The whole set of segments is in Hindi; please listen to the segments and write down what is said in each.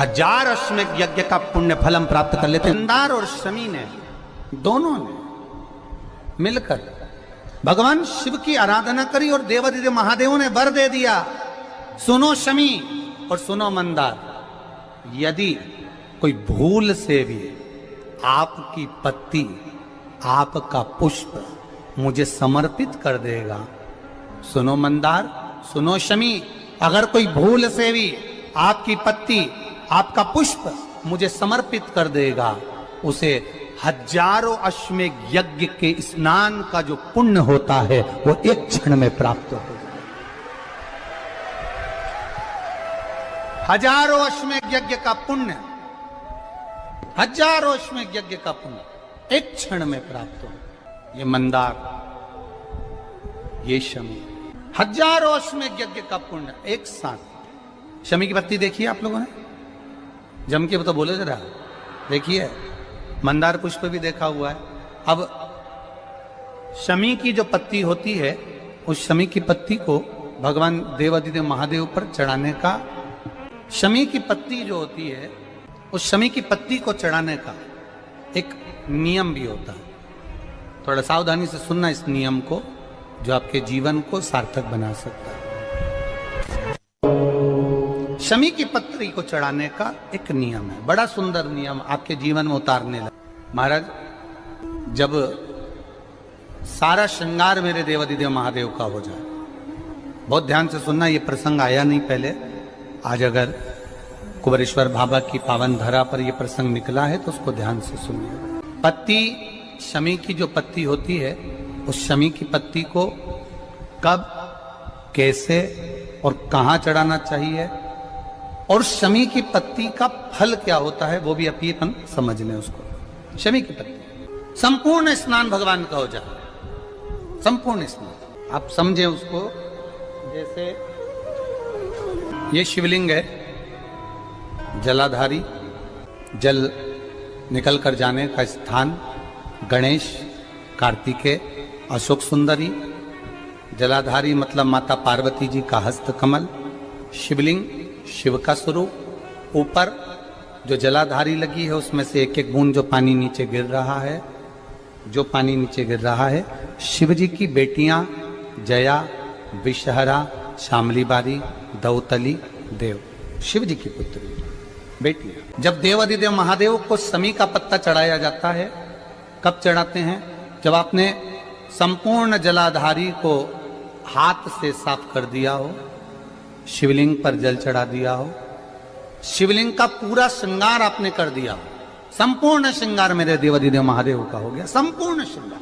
1000 अश्वमेध यज्ञ का पुण्य फल हम प्राप्त कर लेते हैं। मंदार और शमी ने दोनों ने मिलकर भगवान शिव की आराधना करी और देवादिदेव महादेव ने वर दे दिया, सुनो शमी और सुनो मंदार, यदि कोई भूल से भी आपकी पत्ती, आपका पुष्प मुझे समर्पित कर देगा, सुनो मंदार, सुनो शमी, अगर कोई भूल से भी आपकी पत्ती, आपका पुष्प मुझे समर्पित कर देगा, उसे 1000 अश्वमेध यज्ञ के स्नान का जो पुण्य होता है वो एक क्षण में प्राप्त होगा। 1000 अश्वमेध यज्ञ का पुण्य, 1000 अश्वमेध यज्ञ का पुण्य एक क्षण में प्राप्त हो। ये मंदार, ये शमी, 1000 अश्वमेध यज्ञ का पुण्य एक साथ। शमी की पत्ती देखिए आप लोगों ने, जम के तो बोले जरा, देखिए मंदार पुष्प भी देखा हुआ है। अब शमी की जो पत्ती होती है, उस शमी की पत्ती को भगवान देवादिदेव महादेव पर चढ़ाने का, शमी की पत्ती जो होती है उस शमी की पत्ती को चढ़ाने का एक नियम भी होता है। थोड़ा सावधानी से सुनना इस नियम को, जो आपके जीवन को सार्थक बना सकता है। शमी की पत्ती को चढ़ाने का एक नियम है, बड़ा सुंदर नियम, आपके जीवन में उतारने लगे। महाराज, जब सारा श्रृंगार मेरे देवादिदेव महादेव का हो जाए, बहुत ध्यान से सुनना, ये प्रसंग आया नहीं पहले, आज अगर कुबेरेश्वर बाबा की पावन धरा पर यह प्रसंग निकला है तो उसको ध्यान से सुनिए। पत्ती, शमी की जो पत्ती होती है, उस शमी की पत्ती को कब, कैसे और कहां चढ़ाना चाहिए, और शमी की पत्ती का फल क्या होता है वो भी अपन समझ लें उसको। शमी की पत्ती, संपूर्ण स्नान भगवान का हो जाए, संपूर्ण स्नान आप समझे उसको। जैसे ये शिवलिंग है, जलाधारी, जल निकल कर जाने का स्थान, गणेश, कार्तिकेय, अशोक सुंदरी, जलाधारी मतलब माता पार्वती जी का हस्त कमल, शिवलिंग शिव का स्वरूप, ऊपर जो जलाधारी लगी है उसमें से एक एक बूंद जो पानी नीचे गिर रहा है, जो पानी नीचे गिर रहा है, शिव जी की बेटियां जया, विषहरा, शामली बारी, दौतली, देव, शिव जी की पुत्री बेटियां। जब देवादिदेव महादेव को शमी का पत्ता चढ़ाया जाता है, कब चढ़ाते हैं, जब आपने संपूर्ण जलाधारी को हाथ से साफ कर दिया हो, शिवलिंग पर जल चढ़ा दिया हो, शिवलिंग का पूरा श्रृंगार आपने कर दिया हो, संपूर्ण श्रृंगार मेरे देवादिदेव महादेव का हो गया, संपूर्ण श्रृंगार।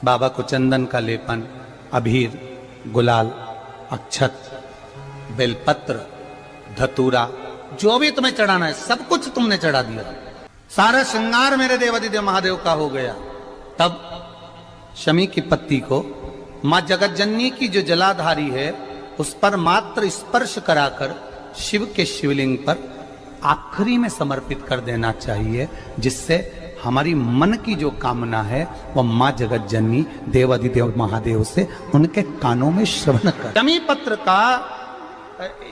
बाबा को चंदन का लेपन, अबीर, गुलाल, अक्षत, बेलपत्र, धतूरा, जो भी तुम्हें चढ़ाना है सब कुछ तुमने चढ़ा दिया, सारा श्रृंगार मेरे देवादिदेव महादेव का हो गया। तब शमी की पत्ती को मां जगत जननी की जो जलाधारी है उस पर मात्र स्पर्श कराकर शिव के शिवलिंग पर आखिरी में समर्पित कर देना चाहिए, जिससे हमारी मन की जो कामना है वो मां जगत जननी देवादिदेव महादेव से उनके कानों में श्रवण कर। शमी पत्र का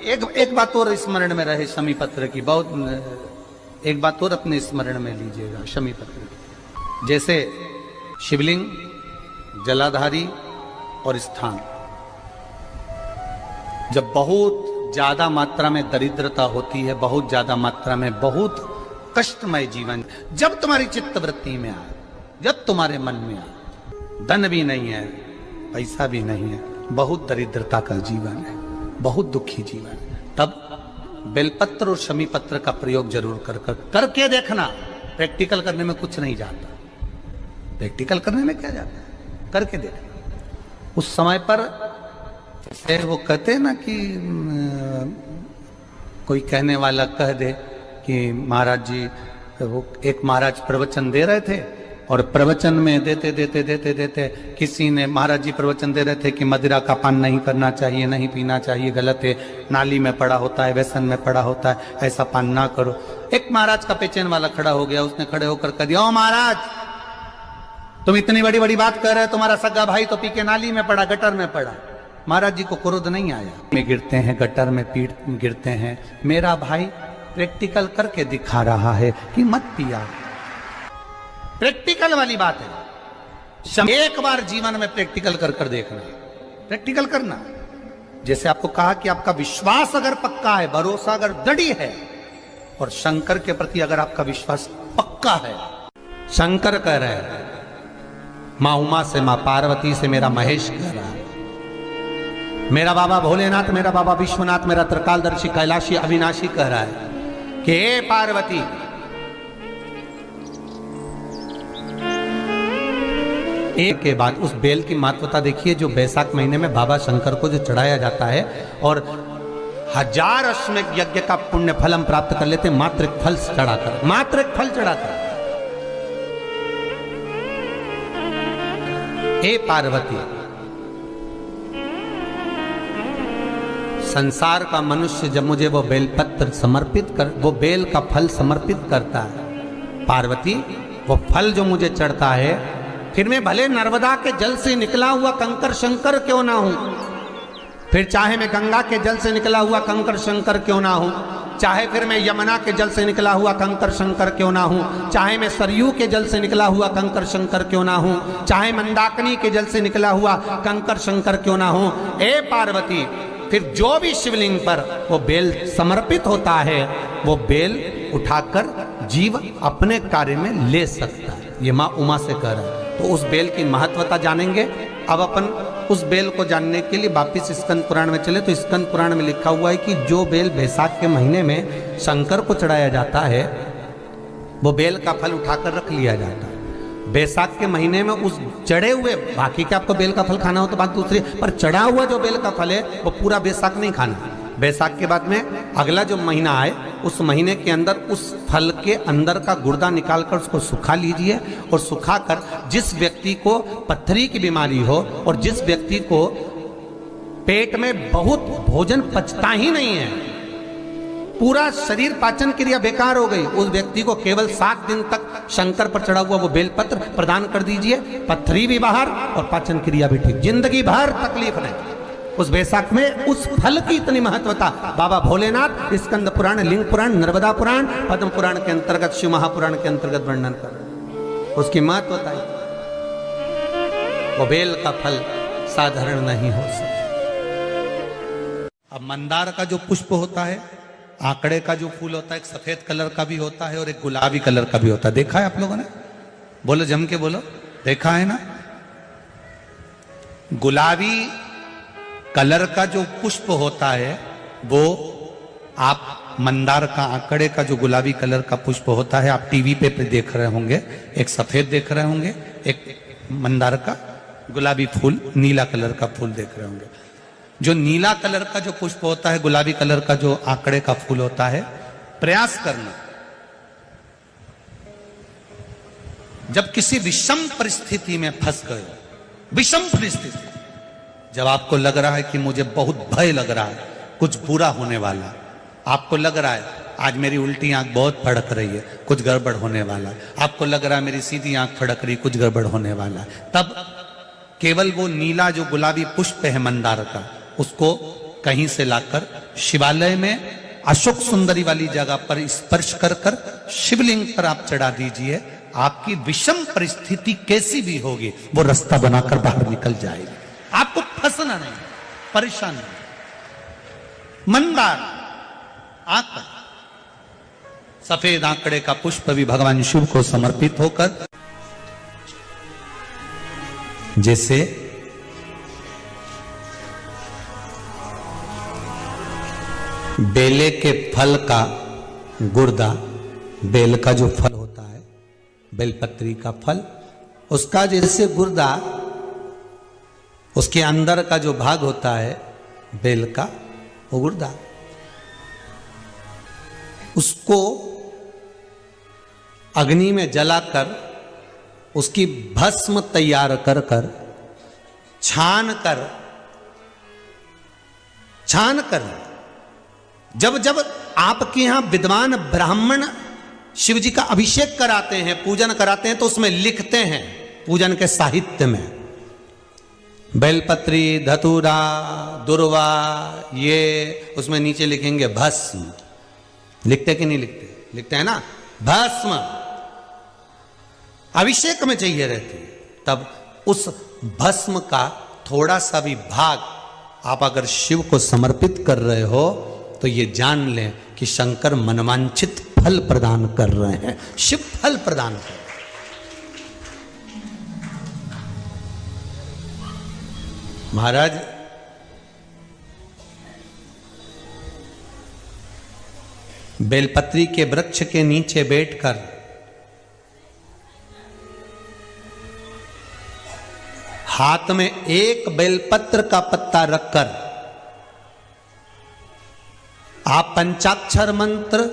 एक बात और स्मरण में रहे, शमी पत्र की बहुत एक बात और अपने स्मरण में लीजिएगा। शमी पत्र की जैसे शिवलिंग, जलाधारी और स्थान, जब बहुत ज्यादा मात्रा में दरिद्रता होती है, बहुत ज्यादा मात्रा में बहुत कष्टमय जीवन, जब तुम्हारी चित्त वृत्ति में आए, जब तुम्हारे मन में आए, धन भी नहीं है, पैसा भी नहीं है, बहुत दरिद्रता का जीवन है, बहुत दुखी जीवन है, तब बेलपत्र और शमी पत्र का प्रयोग जरूर करके देखना। प्रैक्टिकल करने में कुछ नहीं जाता, प्रैक्टिकल करने में क्या जाता है, करके देखना। उस समय पर जैसे वो कहते हैं ना कि कोई कहने वाला कह दे कि महाराज जी, वो एक महाराज प्रवचन दे रहे थे और प्रवचन में देते देते देते देते किसी ने, महाराज जी प्रवचन दे रहे थे कि मदिरा का पान नहीं करना चाहिए, नहीं पीना चाहिए, गलत है, नाली में पड़ा होता है, व्यसन में पड़ा होता है, ऐसा पान ना करो। एक महाराज का पेचेन वाला खड़ा हो गया, उसने खड़े होकर कह दिया, ओ महाराज तुम इतनी बड़ी बड़ी बात कर रहे हो, तुम्हारा सगा भाई तो पी के नाली में पड़ा, गटर में पड़ा। महाराज जी को क्रोध नहीं आया, में गिरते हैं, गटर में पीट गिरते हैं, मेरा भाई प्रैक्टिकल करके दिखा रहा है कि मत पिया। प्रैक्टिकल वाली बात है, एक बार जीवन में प्रैक्टिकल कर कर देखना, प्रैक्टिकल करना। जैसे आपको कहा कि आपका विश्वास अगर पक्का है, भरोसा अगर दृढ़ है, और शंकर के प्रति अगर आपका विश्वास पक्का है, शंकर कह रहे हैं, मां उमा से, मां पार्वती से मेरा महेश कह रहा है, मेरा बाबा भोलेनाथ, मेरा बाबा विश्वनाथ, मेरा त्रिकालदर्शी कैलाशी अविनाशी कह रहा है कि हे पार्वती, एक के बाद उस बेल की महत्वता देखिए, जो बैसाख महीने में बाबा शंकर को जो चढ़ाया जाता है, और 1000 अश्वमेध यज्ञ का पुण्य फल हम प्राप्त कर लेते मात्र एक फल चढ़ाकर, मात्र एक फल चढ़ाकर। हे पार्वती, संसार का मनुष्य जब मुझे वो बेलपत्र समर्पित कर, वो बेल का फल समर्पित करता है, पार्वती वो फल जो मुझे चढ़ता है, फिर मैं भले नर्मदा के जल से निकला हुआ कंकर शंकर क्यों ना हूं, फिर चाहे मैं गंगा के जल से निकला हुआ कंकर शंकर क्यों ना हूं, चाहे फिर मैं यमुना के जल से निकला हुआ कंकर शंकर क्यों ना हूं, चाहे मैं सरयू के जल से निकला हुआ कंकर शंकर क्यों ना हूं, चाहे मंदाकिनी के जल से निकला हुआ कंकर शंकर क्यों ना हूं, ए पार्वती, फिर जो भी शिवलिंग पर वो बेल समर्पित होता है, वो बेल उठाकर जीव अपने कार्य में ले सकता है। ये माँ उमा से कह रहा है। तो उस बेल की महत्वता जानेंगे। अब अपन उस बेल को जानने के लिए वापिस स्कंद पुराण में चले, तो स्कंद पुराण में लिखा हुआ है कि जो बेल बैसाख के महीने में शंकर को चढ़ाया जाता है, वो बेल का फल उठाकर रख लिया जाता है। बैसाख के महीने में उस चढ़े हुए, बाकी के आपको बेल का फल खाना हो तो बात दूसरी, पर चढ़ा हुआ जो बेल का फल है वो पूरा बैसाख नहीं खाना। बैसाख के बाद में अगला जो महीना आए, उस महीने के अंदर उस फल के अंदर का गुर्दा निकालकर उसको सुखा लीजिए, और सुखाकर जिस व्यक्ति को पथरी की बीमारी हो और जिस व्यक्ति को पेट में बहुत भोजन पचता ही नहीं है, पूरा शरीर पाचन क्रिया बेकार हो गई, उस व्यक्ति को केवल 7 दिन तक शंकर पर चढ़ा हुआ वो बेलपत्र प्रदान कर दीजिए। पथरी भी बाहर और पाचन क्रिया भी ठीक, जिंदगी भर तकलीफ नहीं। उस बैसाख में उस फल की इतनी महत्वता बाबा भोलेनाथ स्कंद पुराण, लिंग पुराण, नर्मदा पुराण, पद्म पुराण के अंतर्गत, शिव महापुराण के अंतर्गत वर्णन कर, उसकी महत्वता है। वो बेल का फल साधारण नहीं हो सकता। अब मंदार का जो पुष्प होता है, आंकड़े का जो फूल होता है, एक सफेद कलर का भी होता है और एक गुलाबी कलर का भी होता है। देखा है आप लोगों ने? बोलो, जम के बोलो, देखा है ना? गुलाबी कलर का जो पुष्प होता है वो आप मंदार का, आंकड़े का जो गुलाबी कलर का पुष्प होता है, आप टीवी पे देख रहे होंगे, एक सफेद देख रहे होंगे, एक मंदार का गुलाबी फूल, नीला कलर का फूल देख रहे होंगे। जो नीला कलर का जो पुष्प होता है, गुलाबी कलर का जो आंकड़े का फूल होता है, प्रयास करना, जब किसी विषम परिस्थिति में फंस गए, विषम परिस्थिति, जब आपको लग रहा है कि मुझे बहुत भय लग रहा है, कुछ बुरा होने वाला, आपको लग रहा है आज मेरी उल्टी आंख बहुत फड़क रही है, कुछ गड़बड़ होने वाला है, आपको लग रहा है मेरी सीधी आंख फड़क रही, कुछ गड़बड़ होने वाला है, तब केवल वो नीला जो गुलाबी पुष्प है मंदार का, उसको कहीं से लाकर शिवालय में अशोक सुंदरी वाली जगह पर स्पर्श कर कर शिवलिंग पर आप चढ़ा दीजिए। आपकी विषम परिस्थिति कैसी भी होगी, वो रास्ता बनाकर बाहर निकल जाएगी। आपको फंसना नहीं, परेशान नहीं। मंदार आंकड़ा, सफेद आंकड़े का पुष्प भी भगवान शिव को समर्पित होकर, जैसे बेले के फल का गुर्दा, बेल का जो फल होता है, बेलपत्री का फल, उसका जैसे गुर्दा, उसके अंदर का जो भाग होता है बेल का, वो गुर्दा, उसको अग्नि में जलाकर उसकी भस्म तैयार कर कर छान कर जब जब आपके यहां विद्वान ब्राह्मण शिव जी का अभिषेक कराते हैं, पूजन कराते हैं, तो उसमें लिखते हैं पूजन के साहित्य में, बेलपत्री, धतूरा, दुर्वा, ये उसमें नीचे लिखेंगे भस्म, लिखते कि नहीं लिखते? लिखते हैं ना, भस्म अभिषेक में चाहिए रहती है। तब उस भस्म का थोड़ा सा भी भाग आप अगर शिव को समर्पित कर रहे हो तो ये जान लें कि शंकर मनवांछित फल प्रदान कर रहे हैं, शिव फल प्रदान कर रहे हैं। महाराज बेलपत्री के वृक्ष के नीचे बैठकर हाथ में एक बेलपत्र का पत्ता रखकर आप पंचाक्षर मंत्र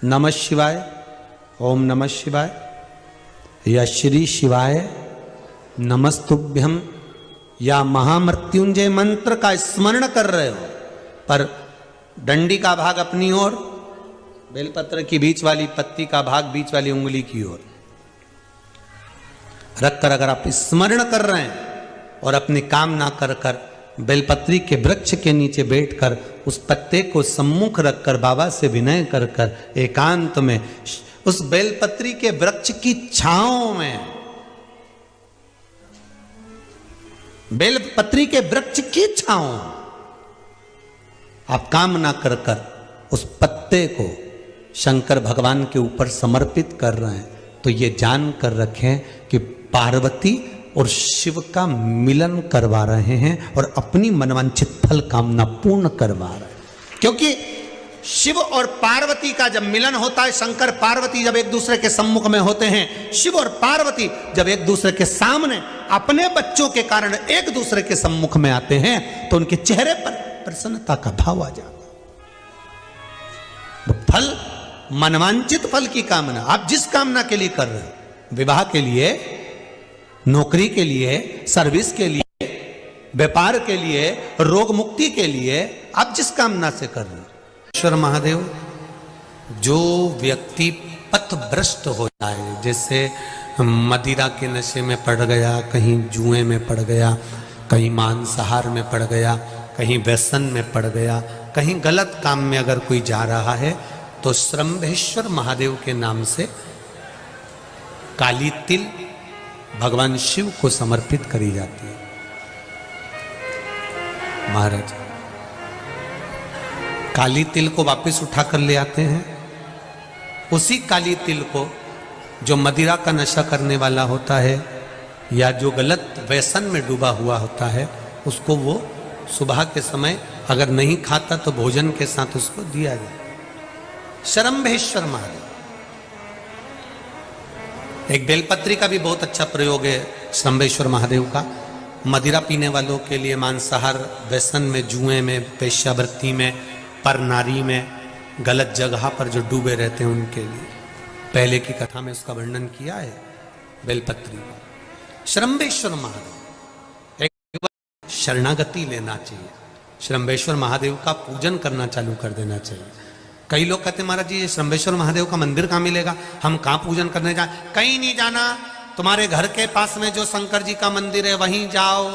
नमः शिवाय, ओम नमः शिवाय या श्री शिवाय नमस्तुभ्यम या महामृत्युंजय मंत्र का स्मरण कर रहे हो, पर डंडी का भाग अपनी ओर, बेलपत्र की बीच वाली पत्ती का भाग बीच वाली उंगली की ओर रखकर अगर आप स्मरण कर रहे हैं और अपनी कामना कर कर बेलपत्री के वृक्ष के नीचे बैठकर उस पत्ते को सम्मुख रखकर बाबा से विनय कर कर एकांत में उस बेलपत्री के वृक्ष की छांव में, बेलपत्री के वृक्ष की छांव आप कामना कर कर उस पत्ते को शंकर भगवान के ऊपर समर्पित कर रहे हैं, तो ये जान कर रखें कि पार्वती और शिव का मिलन करवा रहे हैं और अपनी मनवांछित फल कामना पूर्ण करवा रहे हैं। क्योंकि शिव और पार्वती का जब मिलन होता है, शंकर पार्वती जब एक दूसरे के सम्मुख में होते हैं, शिव और पार्वती जब एक दूसरे के सामने अपने बच्चों के कारण एक दूसरे के सम्मुख में आते हैं, तो उनके चेहरे पर प्रसन्नता का भाव आ जाता है। फल, मनवांचित फल की कामना आप जिस कामना के लिए कर रहे हो, विवाह के लिए, नौकरी के लिए, सर्विस के लिए, व्यापार के लिए, रोग मुक्ति के लिए, आप जिस कामना से कर रहे हो, ईश्वर महादेव जो व्यक्ति पथभ्रष्ट हो जाए, जैसे मदिरा के नशे में पड़ गया, कहीं जुए में पड़ गया, कहीं मांसाहार में पड़ गया, कहीं व्यसन में पड़ गया, कहीं गलत काम में अगर कोई जा रहा है, तो श्रंभेश्वर महादेव के नाम से काली तिल भगवान शिव को समर्पित करी जाती है। महाराज काली तिल को वापस उठाकर ले आते हैं, उसी काली तिल को जो मदिरा का नशा करने वाला होता है या जो गलत व्यसन में डूबा हुआ होता है, उसको वो सुबह के समय अगर नहीं खाता तो भोजन के साथ उसको दिया जाए। श्रंभेश्वर महादेव, एक बेलपत्री का भी बहुत अच्छा प्रयोग है श्रंभेश्वर महादेव का, मदिरा पीने वालों के लिए, मांसाहार, व्यसन में, जुए में, वेश्यावृत्ति में, पर नारी में, गलत जगह पर जो डूबे रहते हैं उनके लिए। पहले की कथा में उसका वर्णन किया है बेलपत्री का। श्रंभेश्वर महादेव, एक बार शरणागति लेना चाहिए, श्रंभेश्वर महादेव का पूजन करना चालू कर देना चाहिए। कई लोग कहते हैं महाराज जी ये श्रंभेश्वर महादेव का मंदिर कहाँ मिलेगा, हम कहाँ पूजन करने जाए? कहीं नहीं जाना, तुम्हारे घर के पास में जो शंकर जी का मंदिर है वहीं जाओ,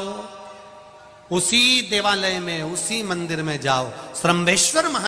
उसी देवालय में, उसी मंदिर में जाओ। श्रंभेश्वर